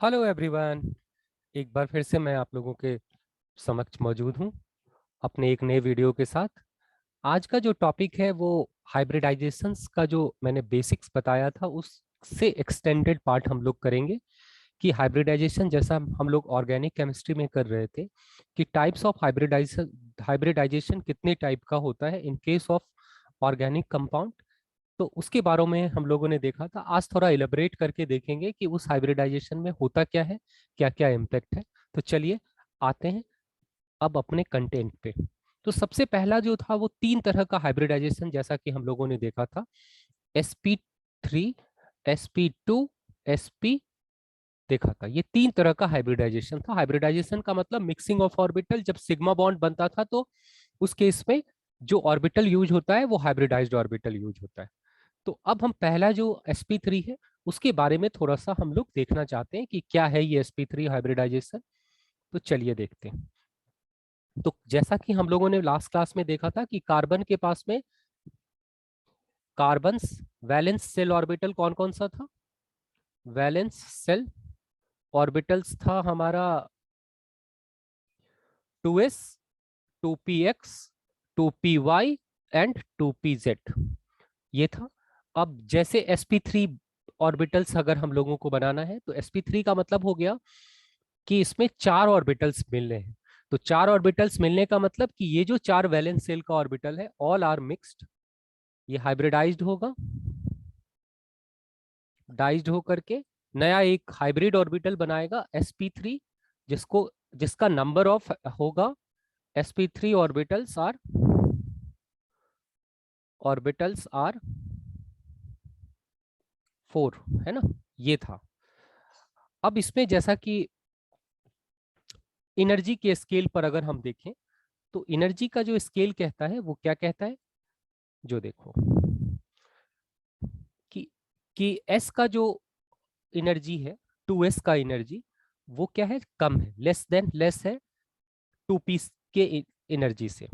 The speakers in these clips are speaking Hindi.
Hello everyone. एक बार फिर से मैं आप लोगों के समक्ष मौजूद हूं अपने एक नए वीडियो के साथ। आज का जो टॉपिक है वो हाइब्रिडाइजेशंस का जो मैंने बेसिक्स बताया था उससे एक्सटेंडेड पार्ट हम लोग करेंगे कि हाइब्रिडाइजेशन जैसा हम लोग ऑर्गेनिक केमिस्ट्री में कर रहे थे कि टाइप्स ऑफ हाइब्रिडाइजेशन कितने टाइप का होता है in case of organic compound. तो उसके बारे में हम लोगों ने देखा था। आज थोड़ा इलेबरेट करके देखेंगे कि उस हाइब्रिडाइजेशन में होता क्या है, क्या क्या इम्पैक्ट है। तो चलिए आते हैं अब अपने कंटेंट पे। तो सबसे पहला जो था वो तीन तरह का हाइब्रिडाइजेशन जैसा कि हम लोगों ने देखा था। sp3, sp2, sp देखा था। ये तीन तरह का हाइब्रिडाइजेशन था। हाइब्रिडाइजेशन का मतलब मिक्सिंग ऑफ ऑर्बिटल। जब सिग्मा बॉन्ड बनता था तो उस केस में जो ऑर्बिटल यूज होता है वो हाइब्रिडाइज्ड ऑर्बिटल यूज होता है। तो अब हम पहला जो sp3 है उसके बारे में थोड़ा सा हम लोग देखना चाहते हैं कि क्या है ये sp3 हाइब्रिडाइजेशन। तो चलिए देखते हैं। तो जैसा कि हम लोगों ने लास्ट क्लास में देखा था कि कार्बन के पास में कार्बन वैलेंस सेल ऑर्बिटल कौन कौन सा था। वैलेंस सेल ऑर्बिटल्स था हमारा 2s, 2px, 2py and 2pz। ये था। अब जैसे sp3 ऑर्बिटल्स अगर हम लोगों को बनाना है तो sp3 का मतलब हो गया कि इसमें चार ऑर्बिटल्स मिलने हैं। तो चार ऑर्बिटल्स मिलने का मतलब कि ये जो चार वैलेंस सेल का ऑर्बिटल है ऑल आर मिक्स्ड। ये हाइब्रिडाइज्ड होगा। डाइज्ड होकर के नया एक हाइब्रिड ऑर्बिटल बनाएगा sp3, जिसको जिसका नंबर ऑफ होगा sp3 ऑर्बिटल्स आर 4, है ना। ये था। अब इसमें जैसा कि एनर्जी के स्केल पर अगर हम देखें तो एनर्जी का जो स्केल कहता है वो क्या कहता है, जो देखो कि एस का जो एनर्जी है, 2s का एनर्जी वो क्या है, कम है, लेस है 2p के एनर्जी से।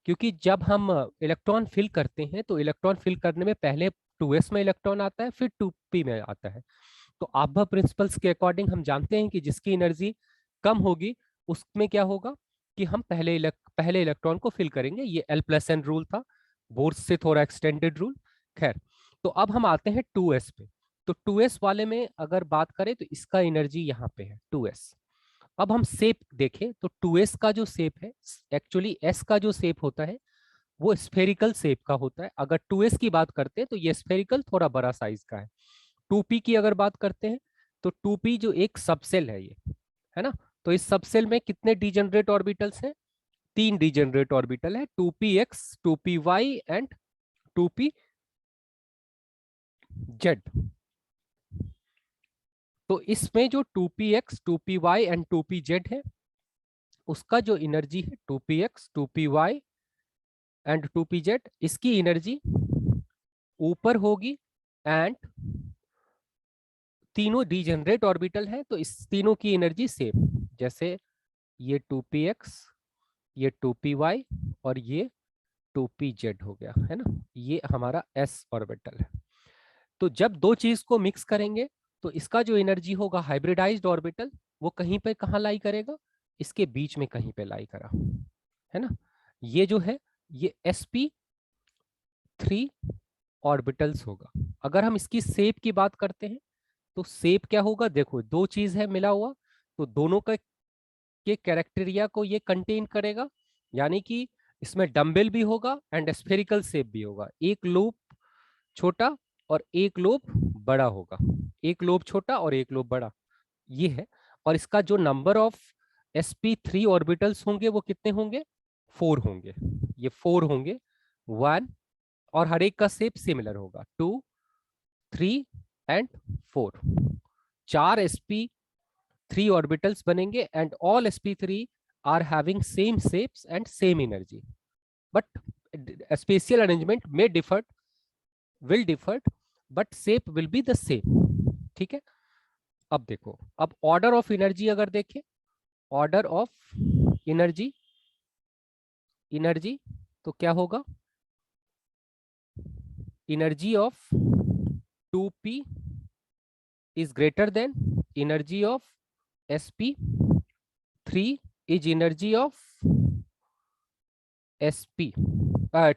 क्योंकि जब हम इलेक्ट्रॉन फिल करते हैं तो इलेक्ट्रॉन फिल करने में पहले 2s में इलेक्ट्रॉन आता है फिर 2p में आता है। तो आभा प्रिंसिपल्स के अकॉर्डिंग हम जानते हैं कि जिसकी एनर्जी कम होगी उसमें क्या होगा कि हम पहले इलेक्ट्रॉन को फिल करेंगे। ये L+N रूल था, बोर्स से थोड़ा एक्सटेंडेड रूल। खैर, तो अब हम आते हैं 2s पे। तो 2s वाले में अगर बात करें तो इसका एनर्जी यहाँ पे है 2s। अब हम शेप देखें तो 2s का जो शेप है, एक्चुअली s का जो शेप होता है वो स्फेरिकल शेप का होता है। अगर 2s की बात करते हैं तो ये स्फेरिकल थोड़ा बड़ा साइज का है। 2p की अगर बात करते हैं तो 2p जो एक सबसेल है ये, है ना। तो इस सबसेल में कितने डीजेनरेट ऑर्बिटल्स हैं, तीन डीजेनरेट ऑर्बिटल है, 2px, 2py एंड 2pz। तो इसमें जो 2px, 2py एंड 2pz है उसका जो एनर्जी है 2px, 2py एंड 2pz, इसकी एनर्जी ऊपर होगी। एंड तीनों डीजेनरेट ऑर्बिटल है तो इस तीनों की एनर्जी सेम। जैसे ये 2px, ये 2py और ये 2pz हो गया, है ना। ये हमारा s ऑर्बिटल है। तो जब दो चीज को मिक्स करेंगे तो इसका जो एनर्जी होगा हाइब्रिडाइज्ड ऑर्बिटल वो कहीं पे कहाँ लाई करेगा, इसके बीच में कहीं पे लाई करा, है ना। ये जो है ये sp3 ऑर्बिटल्स होगा। अगर हम इसकी शेप की बात करते हैं तो शेप क्या होगा, देखो दो चीज है मिला हुआ तो दोनों का के कैरेक्टेरिया को ये कंटेन करेगा। यानी कि इसमें डंबल भी होगा एंड स्फेरिकल शेप भी होगा। एक लोब छोटा और एक लोब बड़ा होगा, एक लोब छोटा और एक लोब बड़ा, ये है। और इसका जो नंबर ऑफ sp3 ऑर्बिटल्स होंगे वो कितने होंगे, 4 होंगे। ये 4 होंगे, 1, और हर एक का शेप सिमिलर होगा, 2, 3 एंड 4। चार sp3 ऑर्बिटल्स बनेंगे and all sp3 are having same shapes and same energy, but spatial arrangement में differ will differ but shape will be the same. ठीक है। अब देखो, अब ऑर्डर ऑफ एनर्जी अगर देखें, ऑर्डर ऑफ एनर्जी एनर्जी तो क्या होगा, energy of 2p is greater than energy of sp3 is energy of sp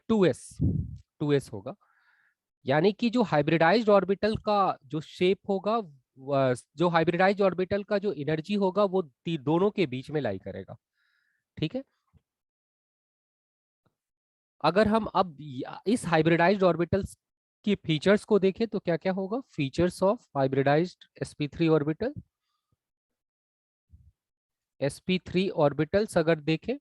2s होगा। यानी कि जो हाइब्रिडाइज्ड ऑर्बिटल का जो शेप होगा, जो हाइब्रिडाइज्ड ऑर्बिटल का जो एनर्जी होगा वो दोनों के बीच में लाई करेगा। ठीक है। अगर हम अब इस हाइब्रिडाइज्ड ऑर्बिटल्स की फीचर्स को देखें तो क्या क्या होगा? Features of hybridised sp3 orbital. sp3 orbitals अगर देखें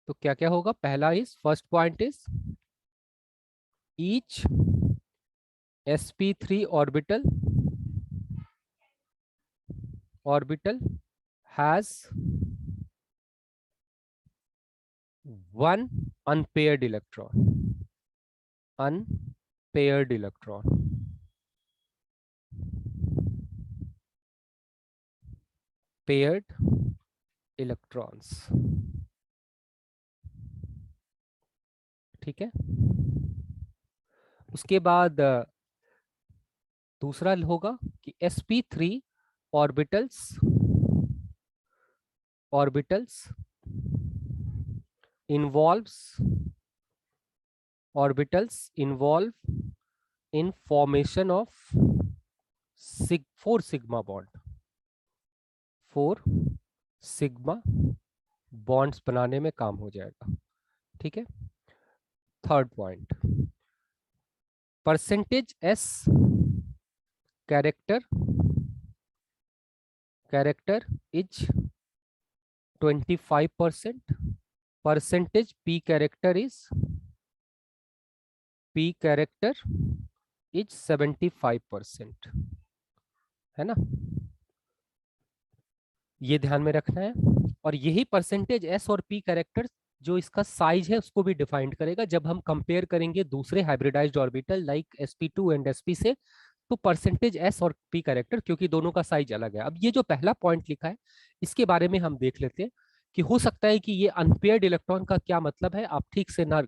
तो क्या क्या होगा? पहला is, first point is, each sp3 orbital has one unpaired electron, unpaired electron, paired electrons। ठीक है। उसके बाद दूसरा होगा कि sp3 orbitals involves involve in formation of 4 sigma bond, 4 sigma bonds बनाने में काम हो जाएगा। ठीक है। Third point, percentage s character is 25%, percentage p character is 75%, है ना। ये ध्यान में रखना है। और यही परसेंटेज s और p कैरेक्टर जो इसका साइज है उसको भी डिफाइन करेगा। जब हम कंपेयर करेंगे दूसरे hybridised orbital like sp2 and sp से, तो परसेंटेज s और p कैरेक्टर, क्योंकि दोनों का साइज अलग है। अब ये जो पहला पॉइंट लिखा है इसके बारे में हम देख लेते हैं कि हो सकता है कि ये अनपेयर्ड इलेक्ट्रॉन का क्या मतलब है, आप ठीक से ना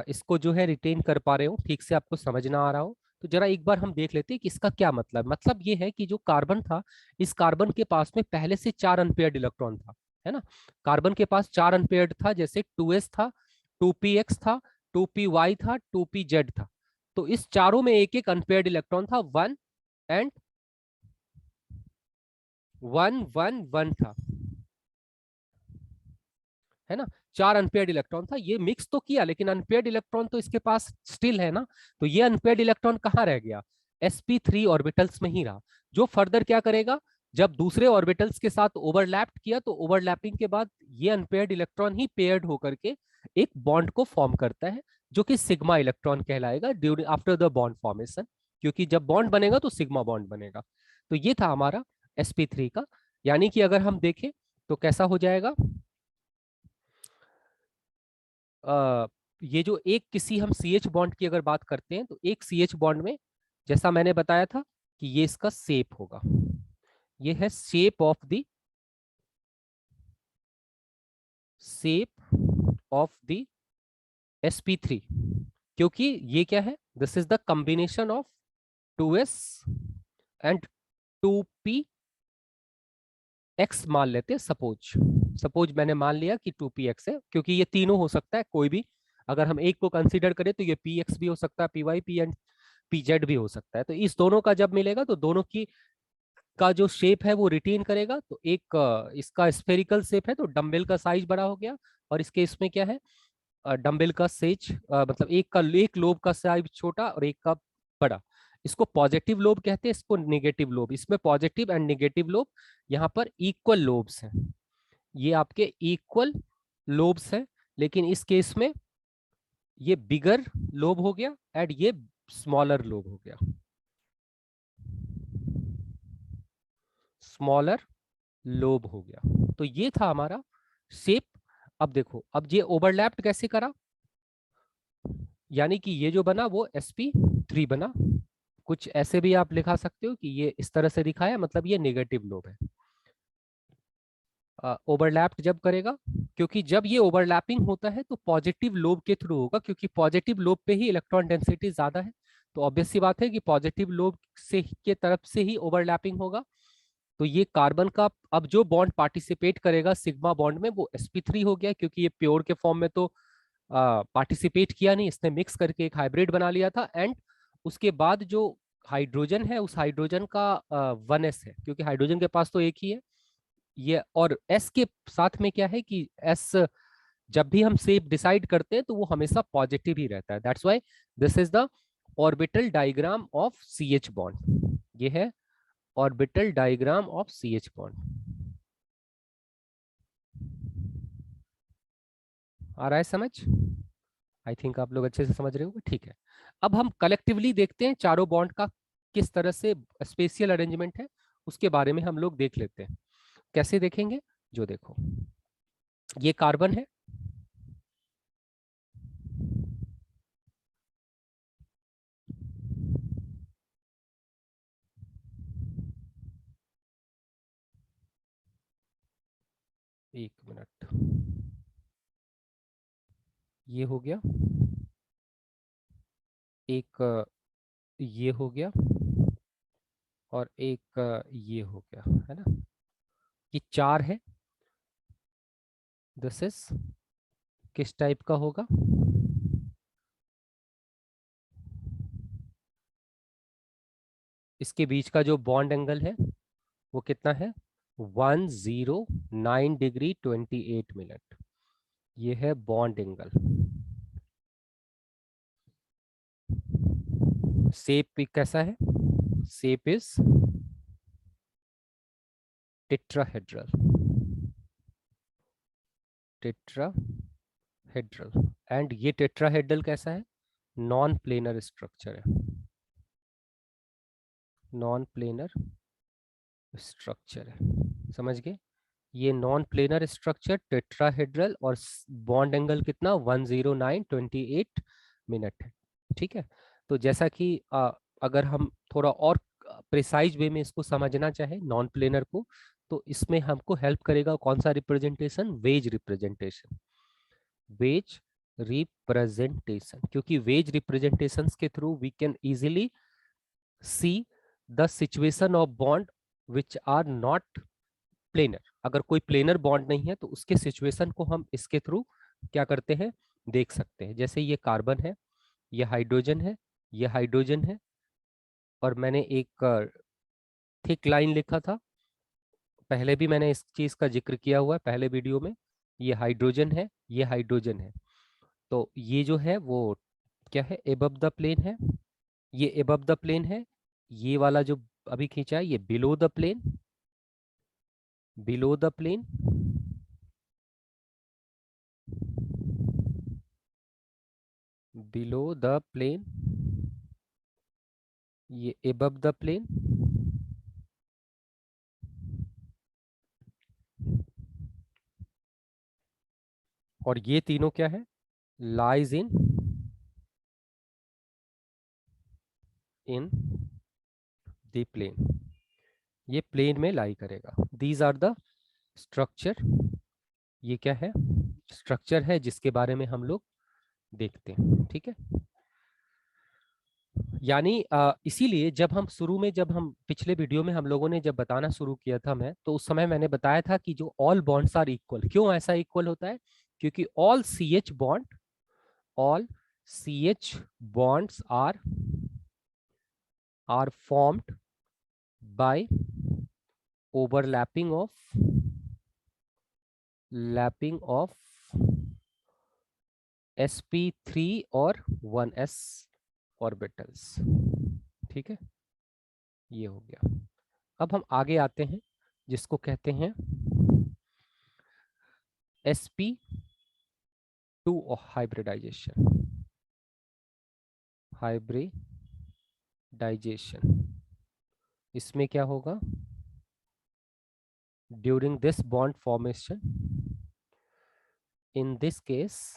इसको जो है रिटेन कर पा रहे हो, ठीक से आपको समझ ना आ रहा हो, तो जरा एक बार हम देख लेते हैं कि इसका क्या मतलब ये है कि जो कार्बन था, इस कार्बन के पास में पहले से 4 अनपेयर्ड इलेक्ट्रॉन था, है ना। कार्बन के पास 4 अनपेयर्ड था, जैसे 2s था, 2px था, 2py था, 2pz था। तो इस चारों में एक एक अनपेयर्ड इलेक्ट्रॉन था, 1 एंड 1 1 1 था, है ना। 4 अनपेयर्ड इलेक्ट्रॉन था। ये मिक्स तो किया लेकिन अनपेयर्ड इलेक्ट्रॉन तो इसके पास स्टिल है ना। तो ये अनपेयर्ड इलेक्ट्रॉन कहाँ रह गया? sp3 ऑर्बिटल्स में ही रहा। जो फर्दर क्या करेगा, जब दूसरे ऑर्बिटल्स के साथ ओवरलैप किया तो ओवरलैपिंग के बाद ये अनपेयर्ड इलेक्ट्रॉन ही पेयर्ड होकर के एक बॉन्ड को फॉर्म करता है, जो कि सिग्मा इलेक्ट्रॉन कहलाएगा during after the bond formation. क्योंकि जब बॉन्ड बनेगा तो सिग्मा बॉन्ड बनेगा। तो ये था हमारा sp3 का। यानी कि अगर हम देखें तो कैसा हो जाएगा, ये जो एक किसी हम सी एच बॉन्ड की अगर बात करते हैं तो एक सी एच बॉन्ड में, जैसा मैंने बताया था कि ये इसका शेप होगा, ये है शेप ऑफ द sp3। क्योंकि ये क्या है, this is the combination of 2s and 2px मान लेते हैं। सपोज मैंने मान लिया कि 2px है, क्योंकि ये तीनों हो सकता है कोई भी। अगर हम एक को कंसीडर करें तो ये px भी हो सकता है, py p एंड pz भी हो सकता है। तो इस दोनों का जब मिलेगा तो दोनों की का जो शेप है वो रिटेन करेगा। तो एक इसका स्फेरिकल शेप है तो डंबल का साइज बड़ा हो गया, और इसके इसमें क्या है, डंबल का सेज मतलब एक लोब का साइज छोटा और एक का बड़ा। इसको पॉजिटिव लोब कहते हैं, इसको नेगेटिव लोब। इसमें पॉजिटिव एंड नेगेटिव लोब, यहाँ पर इक्वल लोब्स हैं, ये आपके इक्वल लोब्स हैं। लेकिन इस केस में ये बिगर लोब हो गया एंड ये स्मॉलर लोब हो गया, स्मॉलर लोब हो गया। तो ये था हमारा शेप। अब देखो, अब ये ओवरलैप्ड कैसे करा, यानी कि ये जो बना वो sp3 बना। कुछ ऐसे भी आप लिखा सकते हो कि ये इस तरह से दिखाया, मतलब ये नेगेटिव लोब है। ओवरलैप्ड जब करेगा, क्योंकि जब ये ओवरलैपिंग होता है तो पॉजिटिव लोब के थ्रू होगा, क्योंकि पॉजिटिव लोब पे ही इलेक्ट्रॉन डेंसिटी ज्यादा है। तो ऑब्वियस सी बात है कि पॉजिटिव लोब से के तरफ से ही ओवरलैपिंग होगा। तो ये कार्बन का अब जो बॉन्ड पार्टिसिपेट करेगा सिग्मा बॉन्ड में वो sp3 हो गया, क्योंकि ये प्योर के फॉर्म में तो पार्टिसिपेट किया नहीं, इसने मिक्स करके एक हाइब्रिड बना लिया था। एंड उसके बाद जो हाइड्रोजन है उस हाइड्रोजन का 1s है, क्योंकि हाइड्रोजन के पास तो एक ही है ये। और s के साथ में क्या है कि s जब भी हम शेप डिसाइड करते हैं तो वो हमेशा पॉजिटिव ही रहता है। That's why this is the orbital diagram of CH bond. ये है orbital diagram of CH bond. आ रहा है समझ? आई थिंक आप लोग अच्छे से समझ रहे होंगे। ठीक है, अब हम कलेक्टिवली देखते हैं चारों बॉन्ड का किस तरह से स्पेशियल अरेंजमेंट है, उसके बारे में हम लोग देख लेते हैं। कैसे देखेंगे? जो देखो, ये कार्बन है, एक मिनट, ये हो गया, एक ये हो गया, और एक ये हो गया, है ना? ये चार है। दिस इज किस टाइप का होगा? इसके बीच का जो बॉन्ड एंगल है वो कितना है? 109 डिग्री 28 मिनट। ये है बॉन्ड एंगल। शेप कैसा है? Shape is tetrahedral. Tetrahedral. And ये टेट्राहेड्रल कैसा है? नॉन प्लेनर स्ट्रक्चर है। नॉन प्लेनर स्ट्रक्चर है, समझ गए? ये नॉन प्लेनर स्ट्रक्चर टेट्राहेड्रल, और बॉन्ड एंगल कितना? 109 28 मिनट है। ठीक है, तो जैसा कि अगर हम थोड़ा और प्रिसाइज वे में इसको समझना चाहे नॉन प्लेनर को, तो इसमें हमको हेल्प करेगा कौन सा representation? Wedge representation. Wedge representation, क्योंकि वेज रिप्रेजेंटेशंस के through we can easily see the situation of bond which are not planar. अगर कोई प्लेनर बॉन्ड नहीं है तो उसके सिचुएशन को हम इसके थ्रू क्या करते हैं? देख सकते हैं। जैसे ये कार्बन है, ये हाइड्रोजन है, ये हाइड्रोजन है, और मैंने एक थिक लाइन लिखा था, पहले भी मैंने इस चीज का जिक्र किया हुआ है पहले वीडियो में। ये हाइड्रोजन है, ये हाइड्रोजन है। तो ये जो है वो क्या है? एबव द प्लेन है। ये एबव द प्लेन है। ये वाला जो अभी खींचा है ये below the plane. Below the plane, below the plane, ये एबव द प्लेन, और ये तीनों क्या है? Lies in the plane. ये प्लेन में लाई करेगा। These are the structure. ये क्या है? स्ट्रक्चर है जिसके बारे में हम लोग देखते हैं। ठीक है, यानी इसीलिए जब हम शुरू में, जब हम पिछले वीडियो में हम लोगों ने जब बताना शुरू किया था, मैं तो उस समय मैंने बताया था कि जो ऑल बॉन्ड्स आर इक्वल। क्यों ऐसा इक्वल होता है? क्योंकि all CH bond, all CH bonds are formed by overlapping of lapping of sp3 और 1s ऑर्बिटल्स। ठीक है, ये हो गया। अब हम आगे आते हैं जिसको कहते हैं sp2 हाइब्रिडाइजेशन। हाइब्रिडाइजेशन, इसमें क्या होगा? During this bond formation, in this case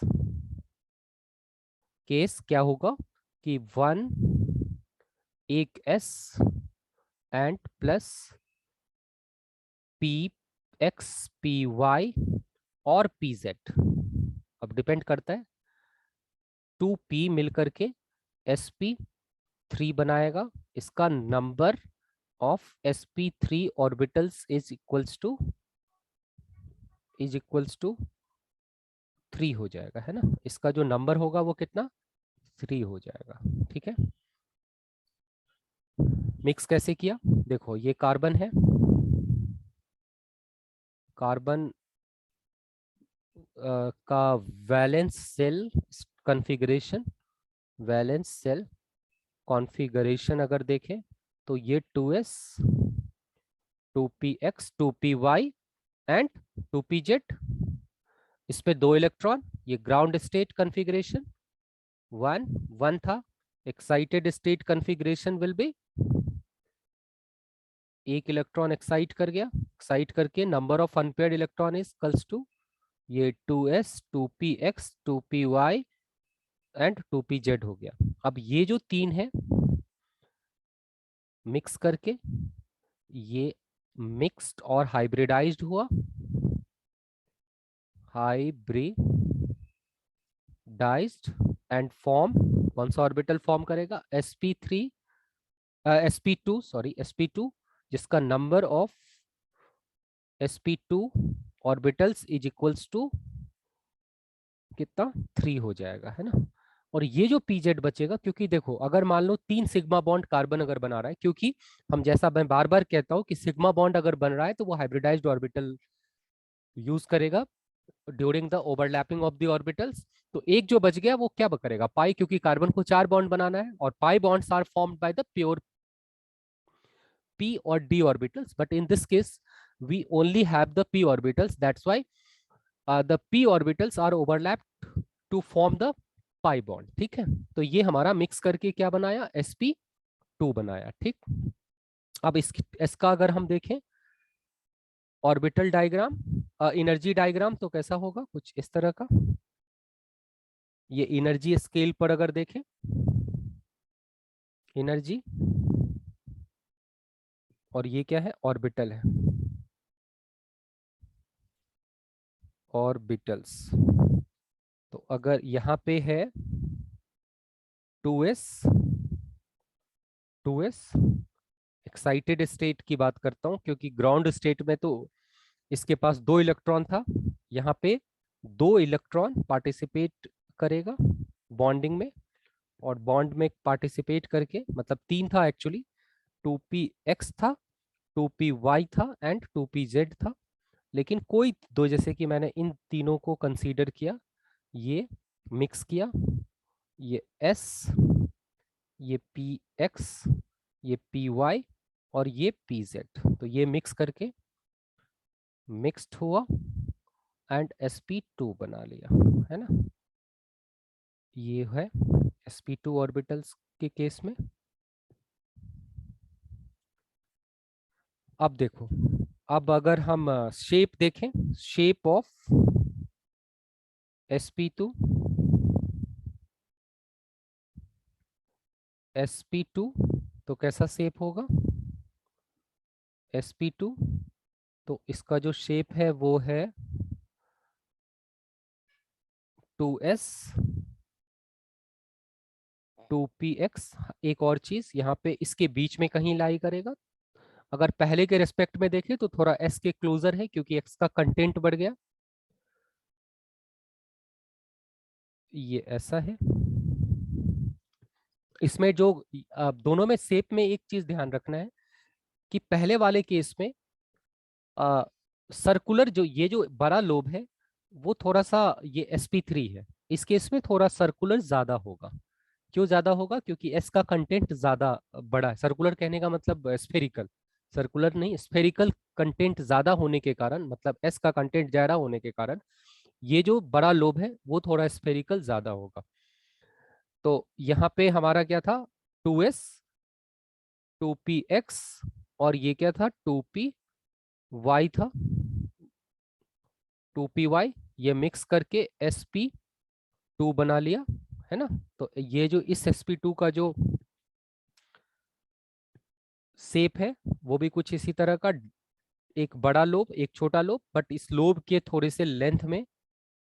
क्या होगा कि 1 एक S and plus P X P Y और पी जेड, अब डिपेंड करता है, 2p मिल करके sp 3 बनाएगा, इसका number of sp3 orbitals is equals to 3 हो जाएगा, है ना। इसका जो नंबर होगा वो कितना, 3 हो जाएगा। ठीक है, मिक्स कैसे किया, देखो ये कार्बन है, कार्बन का valence shell configuration, valence shell configuration अगर देखें तो ये 2s 2px 2py and 2pz, इस पे 2 इलेक्ट्रॉन, ये ग्राउंड स्टेट कॉन्फ़िगरेशन 1 1 था, excited state configuration will be, एक इलेक्ट्रॉन एक्साइट कर गया, एक्साइट करके number of unpaired electron is equals to ये 2s 2px 2py and 2pz हो गया। अब ये जो 3 है मिक्स करके ये मिक्स्ड और हाइब्रिडाइज्ड हुआ, हाइब्रिडाइज्ड एंड फॉर्म कौन सा ऑर्बिटल फॉर्म करेगा, sp3 sp2 सॉरी sp2, जिसका number of sp2 orbitals is equals to कितना, 3 हो जाएगा, है ना। और ये जो pz बचेगा, क्योंकि देखो अगर मान लो 3 सिग्मा बॉन्ड कार्बन अगर बना रहा है, क्योंकि हम जैसा मैं बार बार कहता हूं कि सिग्मा बॉन्ड अगर बन रहा है तो वो हाइब्रिडाइज्ड ऑर्बिटल यूज करेगा during the overlapping of the orbitals. तो एक जो बच गया वो क्या करेगा, पाई, क्योंकि कार्बन को 4 बॉन्ड बनाना है और pi bonds are formed by the pure p or d orbitals, but in this case we only have the p orbitals, that's why the p orbitals are overlapped to form the pi bond। ठीक है, तो ये हमारा मिक्स करके क्या बनाया, sp2 बनाया। ठीक, अब इसका अगर हम देखें ऑर्बिटल डायग्राम, एनर्जी डायग्राम, तो कैसा होगा, कुछ इस तरह का। ये एनर्जी स्केल पर अगर देखें, एनर्जी, और ये क्या है, ऑर्बिटल है, ऑर्बिटल्स। तो अगर यहाँ पे है 2s 2s, एक्साइटेड स्टेट की बात करता हूं क्योंकि ग्राउंड स्टेट में तो इसके पास 2 इलेक्ट्रॉन था, यहाँ पे 2 इलेक्ट्रॉन पार्टिसिपेट करेगा बॉन्डिंग में, और बॉन्ड में पार्टिसिपेट करके मतलब 3 था एक्चुअली, 2px था, 2py था एंड 2pz था, लेकिन कोई दो, जैसे कि मैंने इन तीनों को कंसीडर किया, ये मिक्स किया, ये s, ये px, ये py और ये pz, तो ये मिक्स करके मिक्स्ड हुआ एंड sp2 बना लिया, है ना। ये है sp2 ऑर्बिटल्स के केस में। अब देखो, अब अगर हम शेप देखें, शेप ऑफ sp2 sp2, तो कैसा शेप होगा sp2, तो इसका जो शेप है वो है 2s 2px। एक और चीज यहाँ पे इसके बीच में कहीं लाई करेगा, अगर पहले के रेस्पेक्ट में देखें तो थोड़ा s के क्लोजर है क्योंकि x का कंटेंट बढ़ गया, ये ऐसा है। इसमें जो दोनों में शेप में एक चीज ध्यान रखना है कि पहले वाले केस में सर्कुलर जो ये जो बड़ा लोब है वो थोड़ा सा ये sp3 है, इस केस में थोड़ा सर्कुलर ज्यादा होगा। क्यों ज्यादा होगा, क्योंकि s का कंटेंट ज्यादा बड़ा है, सर्कुलर कहने का मतलब स्फेरिकल, सर्कुलर नहीं, स्फेरिकल कंटेंट ज्यादा होने के कारण, मतलब s का कंटेंट ज्यादा होने के कारण ये जो बड़ा लोब है वो थोड़ा स्फेरिकल ज्यादा होगा। तो यहाँ पे हमारा क्या था, 2s 2px और ये क्या था, 2py था, 2py, ये मिक्स करके sp2 बना लिया, है ना। तो ये जो इस sp2 का जो शेप है वो भी कुछ इसी तरह का, एक बड़ा लोब एक छोटा लोब, बट इस लोब के थोड़े से लेंथ में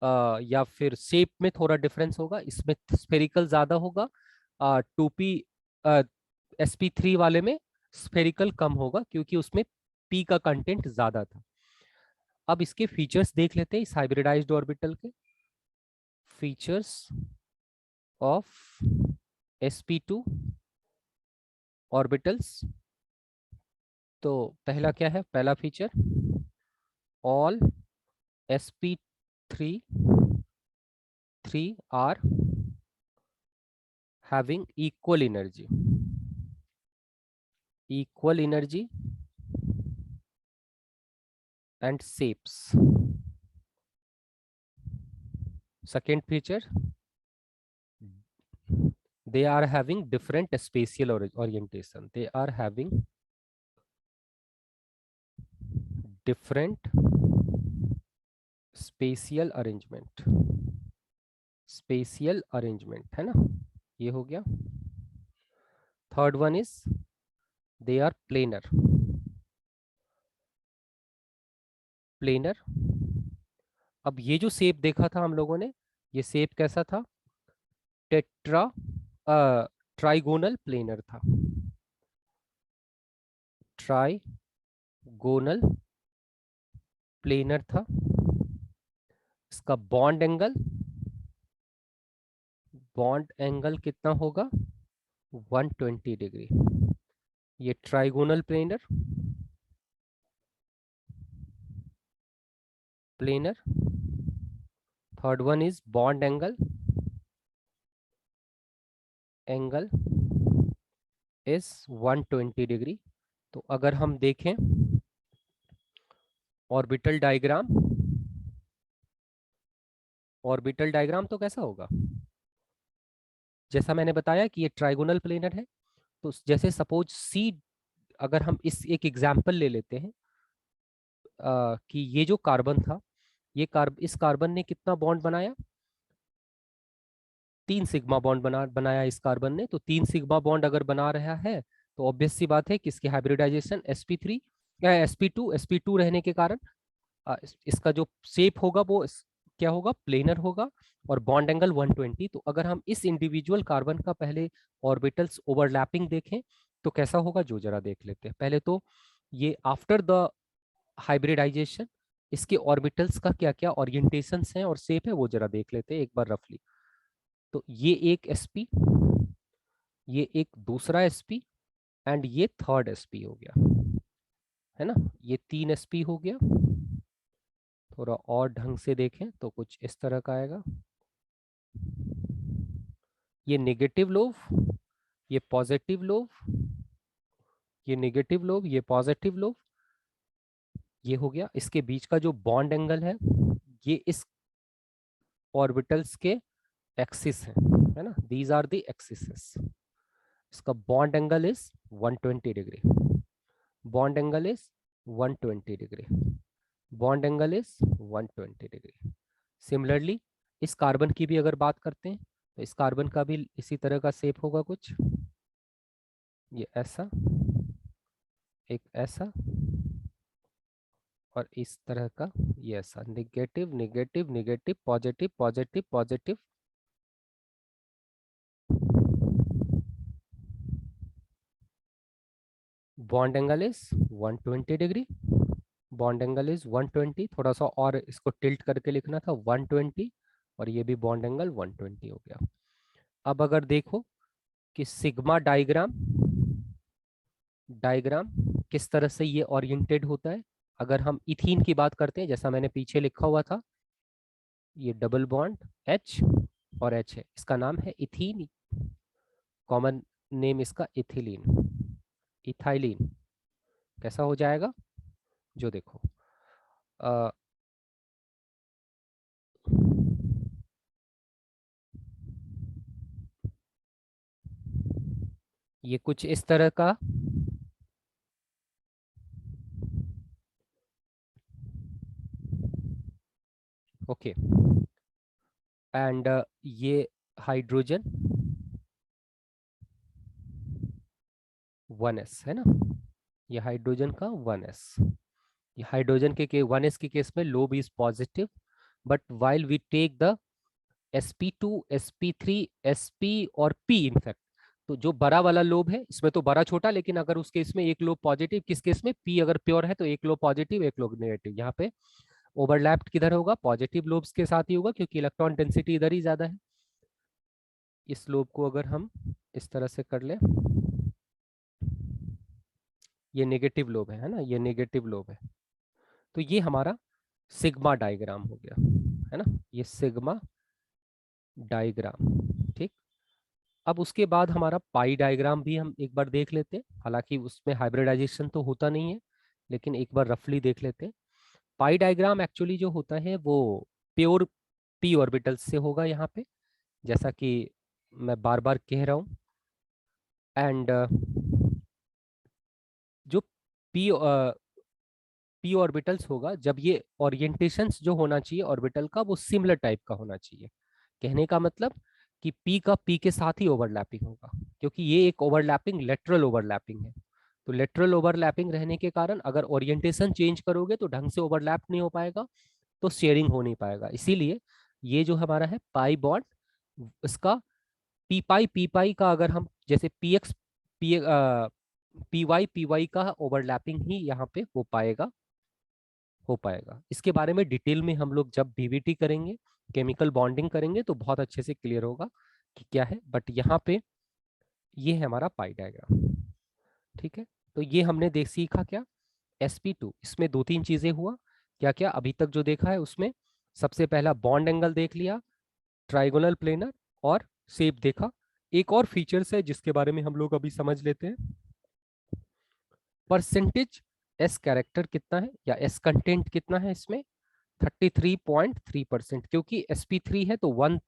या फिर शेप में थोड़ा डिफरेंस होगा, इसमें स्फेरिकल ज्यादा होगा, 2p sp3 वाले में स्फेरिकल कम होगा क्योंकि उसमें p का कंटेंट ज्यादा था। अब इसके फीचर्स देख लेते हैं इस हाइब्रिडाइज्ड ऑर्बिटल के। Features of sp2 orbitals. तो पहला क्या है, पहला feature, all sp3 are having equal energy and shapes. Second feature, they are having different spatial orientation. They are having different spatial arrangement. Spatial arrangement है ना, ये हो गया। Third one is they are planar. Planar, अब ये जो शेप देखा था हम लोगों ने, ये शेप कैसा था, टेट्रा ट्राइगोनल प्लेनर था। ट्राइगोनल प्लेनर था। इसका बॉन्ड एंगल कितना होगा, 120 डिग्री। ये trigonal planar. Third one is bond angle is 120 degree. तो अगर हम देखें ऑर्बिटल डायग्राम तो कैसा होगा, जैसा मैंने बताया कि ये ट्राइगोनल प्लेनर है। तो जैसे सपोज सी, अगर हम इस एक एग्जाम्पल ले लेते हैं कि ये जो कार्बन था, ये इस कार्बन ने कितना बॉन्ड बनाया, 3 सिग्मा बॉन्ड बनाया इस कार्बन ने। तो 3 सिग्मा बॉन्ड अगर बना रहा है तो ऑब्वियस सी बात है कि इसकी हाइब्रिडाइजेशन sp3 या sp2 रहने के कारण इसका जो शेप होगा वो क्या होगा, प्लेनर होगा, और बॉन्ड एंगल 120। तो अगर हम इस इंडिविजुअल कार्बन का पहले ऑर्बिटल्स ओवरलैपिंग देखें तो कैसा होगा, जो जरा देख लेते हैं। पहले तो ये आफ्टर द हाइब्रिडाइजेशन इसके ऑर्बिटल्स का क्या क्या ओरिएंटेशंस हैं और शेप है, वो जरा देख लेते हैं एक बार रफली। तो ये एक sp, ये एक दूसरा sp, एंड ये थर्ड sp हो गया, है ना। ये 3 sp हो गया। थोड़ा और ढंग से देखें तो कुछ इस तरह का आएगा। ये नेगेटिव लोब, ये पॉजिटिव लोब, ये नेगेटिव लोब, ये पॉजिटिव लोब, ये हो गया। इसके बीच का जो बॉन्ड एंगल है ये इस ऑर्बिटल्स के एक्सिस है ना, दीज आर द एक्सिस। इसका bond angle is 120 degree, bond angle is 120 degree, bond angle is 120 degree. Similarly इस कार्बन की भी अगर बात करते हैं तो इस कार्बन का भी इसी तरह का शेप होगा कुछ, ये ऐसा, एक ऐसा, और इस तरह का ये ऐसा, negative negative negative, positive positive positive. Bond angle is 120 degree, bond angle is 120। थोड़ा सा और इसको टिल्ट करके लिखना था, 120, और ये भी बॉन्ड एंगल 120 हो गया। अब अगर देखो कि सिग्मा डायग्राम किस तरह से ये ओरिएंटेड होता है, अगर हम इथीन की बात करते हैं, जैसा मैंने पीछे लिखा हुआ था, ये डबल बॉन्ड H और H है, इसका नाम है इथीन, कॉमन नेम इसका इथाइलिन। कैसा हो जाएगा, जो देखो आ, ये कुछ इस तरह का, ओके, एंड ये हाइड्रोजन 1s है ना, ये हाइड्रोजन का 1s। ये हाइड्रोजन के 1s के केस में lobe is positive, but while we take the sp2 sp3 sp और p इनफैक्ट, तो जो बड़ा वाला लोब है इसमें तो बड़ा छोटा, लेकिन अगर उस केस में एक लोब पॉजिटिव, किस केस में पी अगर प्योर है तो एक लोब पॉजिटिव एक लोब नेगेटिव। यहाँ पे ओवरलैप किधर होगा, पॉजिटिव लोब्स के साथ ही होगा, क्योंकि इलेक्ट्रॉन डेंसिटी इधर ही ज्यादा है। इस लोब को अगर हम इस तरह से कर ले, ये नेगेटिव लोब है ना, ये नेगेटिव लोब है। तो ये हमारा सिग्मा डायग्राम हो गया, है ना, ये सिग्मा डायग्राम। ठीक, अब उसके बाद हमारा पाई डायग्राम भी हम एक बार देख लेते हैं, हालांकि उसमें हाइब्रिडाइजेशन तो होता नहीं है, लेकिन एक बार रफली देख लेते हैं। पाई डायग्राम एक्चुअली जो होता है वो प्योर पी ऑर्बिटल से होगा यहाँ पे, जैसा कि मैं बार बार कह रहा हूँ। एंड जो पी पी ऑर्बिटल्स होगा, जब ये ओरिएंटेशंस जो होना चाहिए ऑर्बिटल का वो सिमिलर टाइप का होना चाहिए। कहने का मतलब कि पी का पी के साथ ही ओवरलैपिंग होगा, क्योंकि ये एक ओवरलैपिंग लेटरल ओवरलैपिंग है। तो लेटरल ओवरलैपिंग रहने के कारण अगर ओरिएंटेशन चेंज करोगे तो ढंग से ओवरलैप नहीं हो पाएगा, तो शेयरिंग हो नहीं पाएगा। इसीलिए ये जो हमारा है पाई बॉन्ड, इसका पी पाई का अगर हम जैसे पी एक्स पी वाई का ओवरलैपिंग ही यहाँ पे हो पाएगा। इसके बारे में डिटेल में हम लोग जब बीवीटी करेंगे, केमिकल बॉन्डिंग करेंगे, तो बहुत अच्छे से क्लियर होगा कि क्या है। बट यहाँ पे ये है हमारा पाई डायग्राम। ठीक है, तो ये हमने देख सीखा क्या, sp2, इसमें दो तीन चीजें हुआ। क्या क्या अभी तक जो देखा है उसमें, सबसे पहला बॉन्ड एंगल देख लिया, ट्राइगोनल प्लेनर, और शेप देखा। एक और फीचर्स है जिसके बारे में हम लोग अभी समझ लेते हैं, परसेंटेज एस कैरेक्टर कितना है या एस कंटेंट कितना है इसमें, 33.3%। क्योंकि sp3 है तो वन,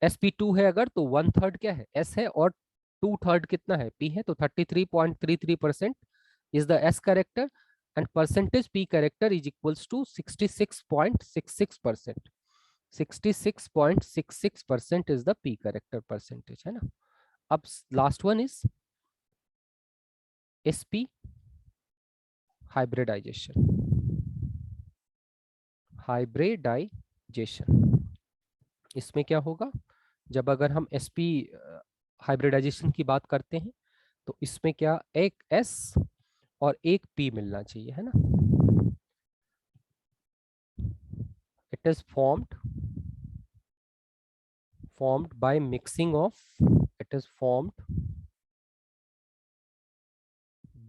sp2 है अगर तो वन थर्ड क्या है s है, और टू थर्ड कितना है p है, तो 33.33% is the s character, and percentage p character is equals to 66.66%। 66.66% is the p character percentage, है ना। अब last one is sp hybridisation. Hybridisation इसमें क्या होगा, जब अगर हम sp हाइब्रिडाइजेशन की बात करते हैं तो इसमें क्या एक s और एक p मिलना चाहिए, है ना। It is formed by mixing of, it is formed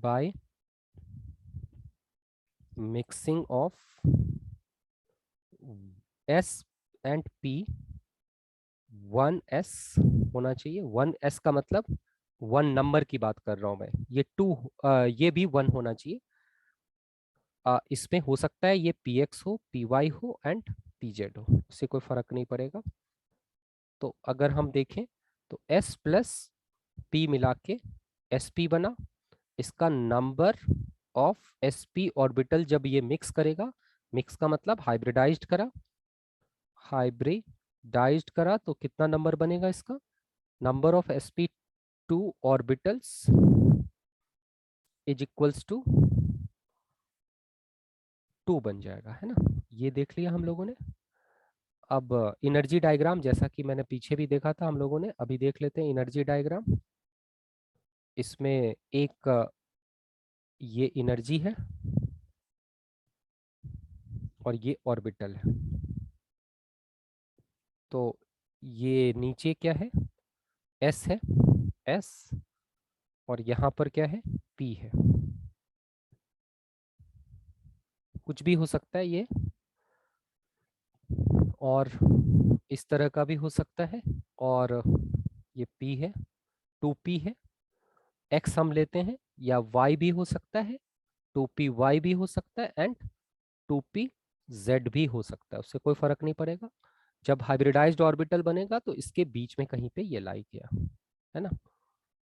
by mixing of s and p। 1s होना चाहिए, 1s का मतलब वन नंबर की बात कर रहा हूं मैं, ये टू, ये भी वन होना चाहिए। इसमें हो सकता है ये px हो, py हो एंड pz हो, इससे कोई फर्क नहीं पड़ेगा। तो अगर हम देखें तो s प्लस p मिला के sp बना, इसका नंबर ऑफ sp ऑर्बिटल जब ये मिक्स करेगा, मिक्स का मतलब हाइब्रिडाइज्ड करा, हाइब्रिडाइज्ड करा तो कितना नंबर बनेगा इसका, number of sp2 orbitals is equals to 2 बन जाएगा, है ना। ये देख लिया हम लोगों ने। अब एनर्जी डायग्राम, जैसा कि मैंने पीछे भी देखा था हम लोगों ने, अभी देख लेते हैं एनर्जी डायग्राम। इसमें एक ये एनर्जी है और ये ऑर्बिटल है। तो ये नीचे क्या है, एस है, एस, और यहाँ पर क्या है, पी है। कुछ भी हो सकता है ये, और इस तरह का भी हो सकता है, और ये पी है, 2p है, x हम लेते हैं, या y भी हो सकता है, 2py भी हो सकता है, एंड 2pz भी हो सकता है, उससे कोई फर्क नहीं पड़ेगा। जब हाइब्रिडाइज्ड ऑर्बिटल बनेगा तो इसके बीच में कहीं पे ये लाई किया, है ना,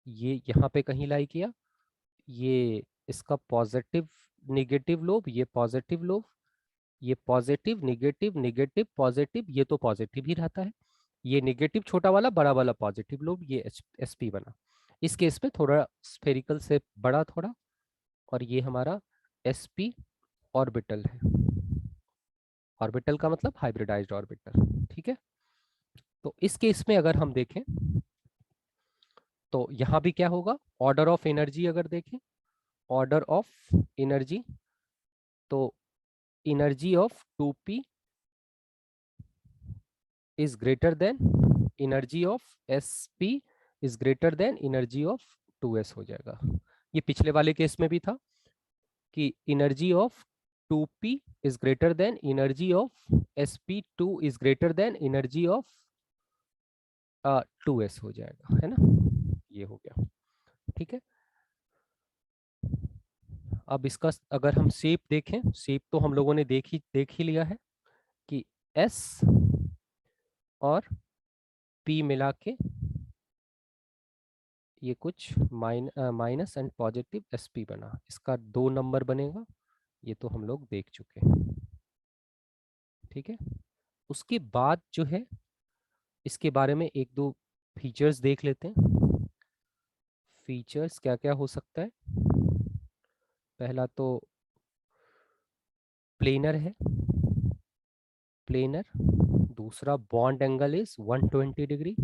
ये यहाँ पे कहीं लाई किया, ये इसका पॉजिटिव निगेटिव लोब, ये पॉजिटिव लोब, ये पॉजिटिव निगेटिव निगेटिव पॉजिटिव, ये तो पॉजिटिव ही रहता है, ये निगेटिव छोटा वाला बड़ा वाला पॉजिटिव लोब, ये sp बना। इस केस में थोड़ा स्फेरिकल से बड़ा थोड़ा, और ये हमारा sp ऑर्बिटल है। ऑर्बिटल का मतलब हाइब्रिडाइज्ड ऑर्बिटल, ठीक है। तो इस केस में अगर हम देखें तो यहाँ भी क्या होगा, ऑर्डर ऑफ एनर्जी अगर देखें, ऑर्डर ऑफ एनर्जी, तो energy of 2p is greater than energy of sp is greater than energy of 2s हो जाएगा। ये पिछले वाले केस में भी था कि energy of 2p is greater than energy of sp2 is greater than energy of 2s हो जाएगा, है ना, ये हो गया। ठीक है, अब इसका अगर हम शेप देखें, शेप तो हम लोगों ने देख ही लिया है कि s और p मिला के ये कुछ माइनस एंड पॉजिटिव sp बना, इसका 2 नंबर बनेगा, ये तो हम लोग देख चुके हैं। ठीक है, उसके बाद जो है इसके बारे में एक दो फीचर्स देख लेते हैं। फीचर्स क्या क्या हो सकता है, पहला तो प्लेनर है, प्लेनर, दूसरा bond angle is 120 degree,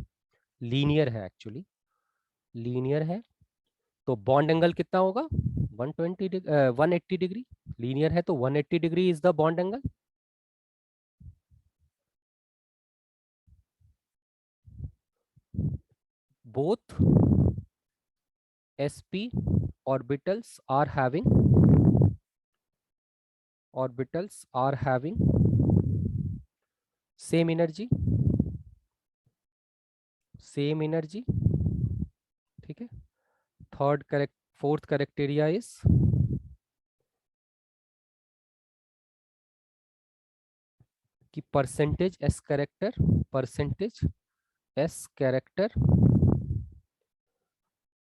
linear है एक्चुअली, लीनियर है, तो बॉन्ड एंगल कितना होगा 120 डिग्री 180 डिग्री, लीनियर है तो 180 degree is the bond angle. Both sp orbitals are having same energy, ठीक है। फोर्थ करेक्टेरिया इज कि percentage S character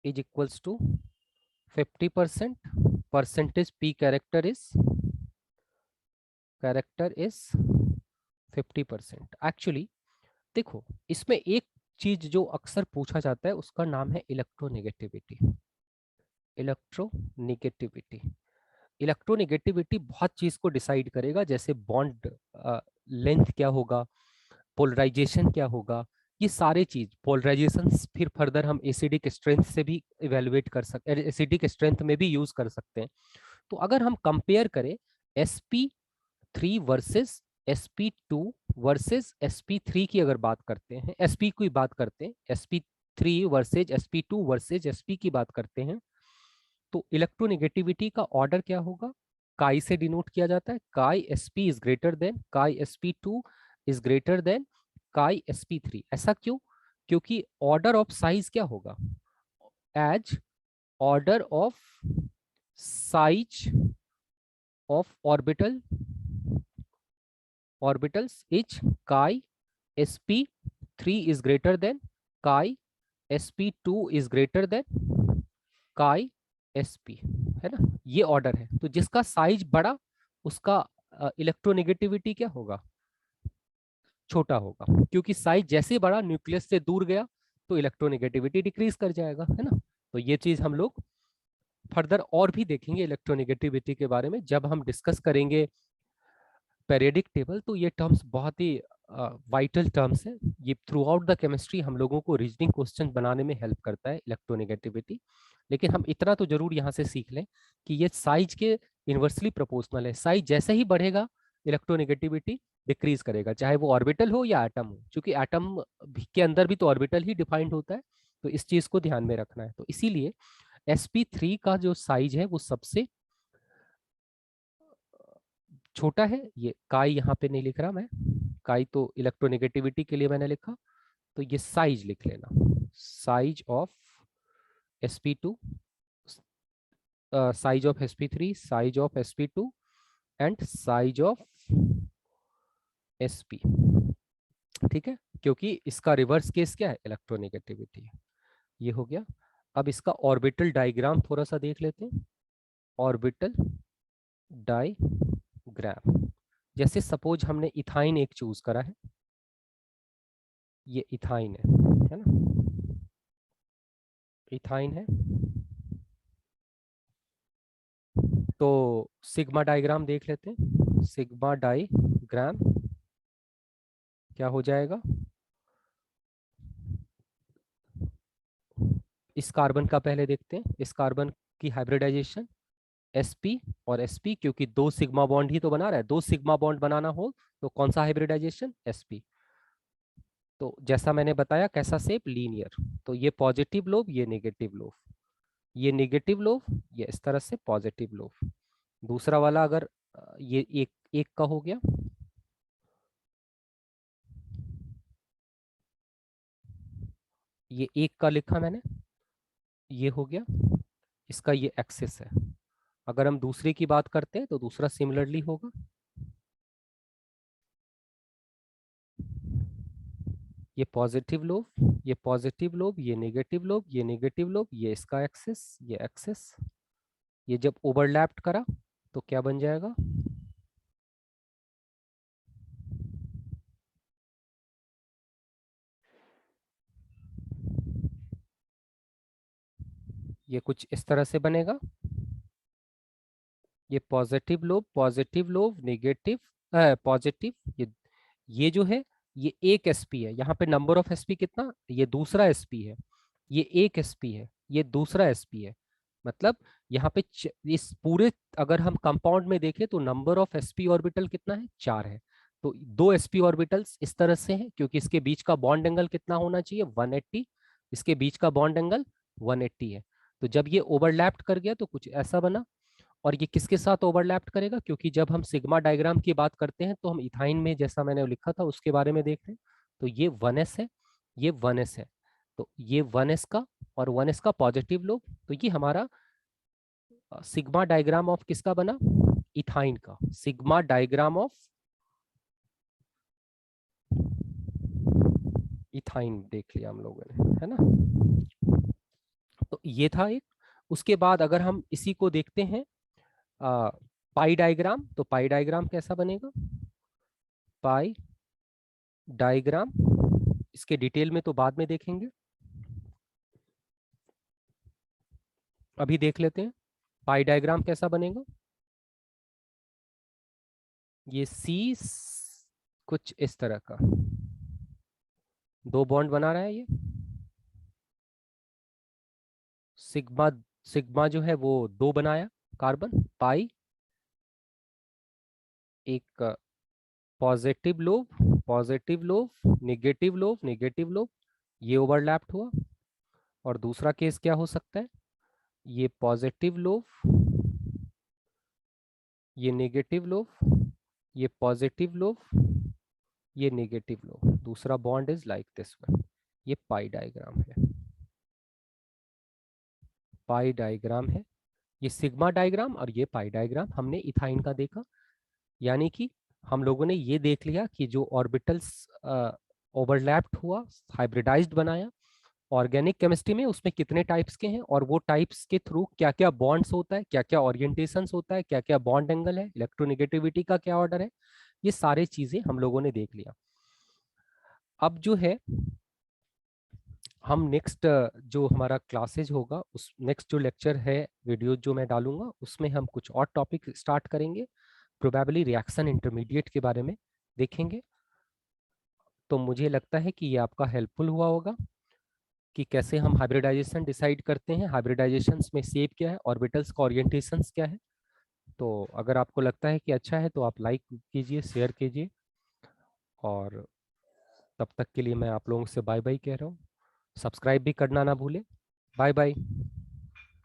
is equals to 50%, percentage P character is 50%। Actually देखो, इसमें एक चीज जो अक्सर पूछा जाता है उसका नाम है इलेक्ट्रोनेगेटिविटी। इलेक्ट्रोनेगेटिविटी इलेक्ट्रोनेगेटिविटी बहुत चीज को डिसाइड करेगा, जैसे बॉन्ड लेंथ क्या होगा, पोलराइजेशन क्या होगा, ये सारे चीज, पोलराइजेशन फिर फर्दर हम एसिडिक स्ट्रेंथ से भी इवेलुएट कर सकते हैं, एसिडिक स्ट्रेंथ में भी यूज कर सकते हैं। तो अगर हम कंपेयर करें sp3 versus sp2 versus sp3 की अगर बात करते हैं, sp की बात करते हैं, sp3 versus sp2 versus sp की बात करते हैं, तो इलेक्ट्रोनेगेटिविटी का ऑर्डर क्या होगा, काई से डिनोट किया जाता है, काई sp इज ग्रेटर देन काई sp2 इज ग्रेटर देन काई sp3। ऐसा क्यों, क्योंकि ऑर्डर ऑफ साइज क्या होगा, as order of size of orbitals is chi sp3 is greater than chi sp2 is greater than chi sp, है ना, ये ऑर्डर है। तो जिसका साइज बड़ा उसका इलेक्ट्रोनेगेटिविटी क्या होगा, छोटा होगा, क्योंकि साइज जैसे बड़ा न्यूक्लियस से दूर गया तो इलेक्ट्रोनेगेटिविटी डिक्रीज कर जाएगा, है ना। तो ये चीज हम लोग फर्दर और भी देखेंगे इलेक्ट्रोनेगेटिविटी के बारे में जब हम डिस्कस करेंगे पेरियोडिक टेबल। तो ये टर्म्स बहुत ही वाइटल टर्म्स है, ये थ्रू आउट द केमिस्ट्री हम लोगों को रीजनिंग क्वेश्चन बनाने में हेल्प करता है इलेक्ट्रोनेगेटिविटी। लेकिन हम इतना तो जरूर यहाँ से सीख लें कि ये साइज के इन्वर्सली प्रोपोर्शनल है, साइज जैसे ही बढ़ेगा इलेक्ट्रोनेगेटिविटी डिक्रीज करेगा, चाहे वो ऑर्बिटल हो या एटम हो, क्योंकि एटम के अंदर भी तो ऑर्बिटल ही डिफाइंड होता है। तो इस चीज को ध्यान में रखना है। तो इसीलिए sp3 का जो साइज है वो सबसे छोटा है। ये काई यहाँ पे नहीं लिख रहा मैं, काई तो इलेक्ट्रोनेगेटिविटी के लिए मैंने लिखा, तो ये साइज लिख लेना, size of sp2, size of sp3, size of sp2 and size of sp। ठीक है, क्योंकि इसका रिवर्स केस क्या है, इलेक्ट्रोनेगेटिविटी है। ये हो गया। अब इसका ऑर्बिटल डायग्राम थोड़ा सा देख लेते हैं। ऑर्बिटल डायग्राम, जैसे सपोज हमने इथाइन एक चूज करा है, ये इथाइन है ना, इथाइन है, तो सिग्मा डायग्राम देख लेते हैं। सिग्मा डायग्राम क्या हो जाएगा, इस कार्बन का पहले देखते हैं, इस कार्बन की हाइब्रिडाइजेशन sp और sp, क्योंकि दो सिग्मा बॉन्ड ही तो बना रहा है, दो सिग्मा बॉन्ड बनाना हो तो कौन सा हाइब्रिडाइजेशन, sp। तो जैसा मैंने बताया कैसा शेप, लीनियर। तो ये पॉजिटिव लोब, ये नेगेटिव लोब, ये नेगेटिव लोब, ये इस तरह से पॉजिटिव लोब। दूसरा वाला अगर ये एक एक का हो गया, ये एक का लिखा मैंने, ये हो गया, इसका ये एक्सिस है। अगर हम दूसरे की बात करते हैं तो दूसरा सिमिलरली होगा, ये पॉजिटिव लोब, ये पॉजिटिव लोब, ये नेगेटिव लोब, ये नेगेटिव लोब, ये इसका एक्सिस, ये एक्सिस। ये जब ओवरलैप्ड करा तो क्या बन जाएगा, ये कुछ इस तरह से बनेगा। ये पॉजिटिव लोब, नेगेटिव, पॉजिटिव, ये जो है ये एक एसपी है। यहाँ पे नंबर ऑफ एसपी कितना, ये दूसरा एसपी है, ये एक एसपी है, ये दूसरा एसपी है। मतलब यहाँ पे इस पूरे, अगर हम कंपाउंड में देखें तो नंबर ऑफ एसपी ऑर्बिटल कितना है, 4 है। तो दो एसपी ऑर्बिटल्स इस तरह से हैं, क्योंकि इसके बीच का बॉन्ड एंगल कितना होना चाहिए, 180। इसके बीच का बॉन्ड एंगल 180 है। तो जब ये ओवरलैप्ड कर गया तो कुछ ऐसा बना। और ये किसके साथ ओवरलैप करेगा, क्योंकि जब हम सिग्मा डायग्राम की बात करते हैं तो हम इथाइन में जैसा मैंने लिखा था उसके बारे में देख रहे हैं। तो ये 1s है, ये 1s है। तो ये 1s का और 1s का पॉजिटिव लोब, तो ये हमारा सिग्मा डायग्राम ऑफ किसका बना, इथाइन का। सिग्मा डायग्राम ऑफ इथाइन देख लिया हम लोगों ने, है ना। तो ये था एक। उसके बाद अगर हम इसी को देखते हैं पाई डायग्राम, तो पाई डायग्राम कैसा बनेगा, पाई डायग्राम, इसके डिटेल में तो बाद में देखेंगे, अभी देख लेते हैं पाई डायग्राम कैसा बनेगा। ये सी कुछ इस तरह का दो बॉन्ड बना रहा है ये, सिग्मा, सिग्मा जो है वो दो बनाया कार्बन, पाई एक positive lobe, positive lobe, negative lobe, negative lobe, ये ओवरलैप्ड हुआ। और दूसरा केस क्या हो सकता है, ये पॉजिटिव लोब, ये नेगेटिव लोब, ये पॉजिटिव लोब, ये नेगेटिव लोब। दूसरा bond is like this one. ये पाई डायग्राम है, पाई डायग्राम है। ये सिग्मा डायग्राम और ये पाई डायग्राम हमने इथाइन का देखा। यानी कि हम लोगों ने ये देख लिया कि जो ऑर्बिटल्स ओवरलैप्ड हुआ, हाइब्रिडाइज्ड बनाया, ऑर्गेनिक केमिस्ट्री में उसमें कितने टाइप्स के हैं और वो टाइप्स के थ्रू क्या क्या बॉन्ड्स होता है, क्या क्या ओरिएंटेशंस होता है, क्या क्या बॉन्ड एंगल है, इलेक्ट्रोनेगेटिविटी का क्या ऑर्डर है, ये सारी चीजें हम लोगों ने देख लिया। अब जो है हम नेक्स्ट जो हमारा क्लासेज होगा, उस नेक्स्ट जो लेक्चर है, वीडियो जो मैं डालूंगा उसमें हम कुछ और टॉपिक स्टार्ट करेंगे, प्रोबेबली रिएक्शन इंटरमीडिएट के बारे में देखेंगे। तो मुझे लगता है कि ये आपका हेल्पफुल हुआ होगा कि कैसे हम हाइब्रिडाइजेशन डिसाइड करते हैं, हाइब्रिडाइजेशन में शेप क्या है, ऑर्बिटल्स का ओरिएंटेशंस क्या है। तो अगर आपको लगता है कि अच्छा है तो आप लाइक कीजिए, शेयर कीजिए। और तब तक के लिए मैं आप लोगों से बाय बाय कह रहा हूँ। सब्सक्राइब भी करना ना भूलें। Bye bye.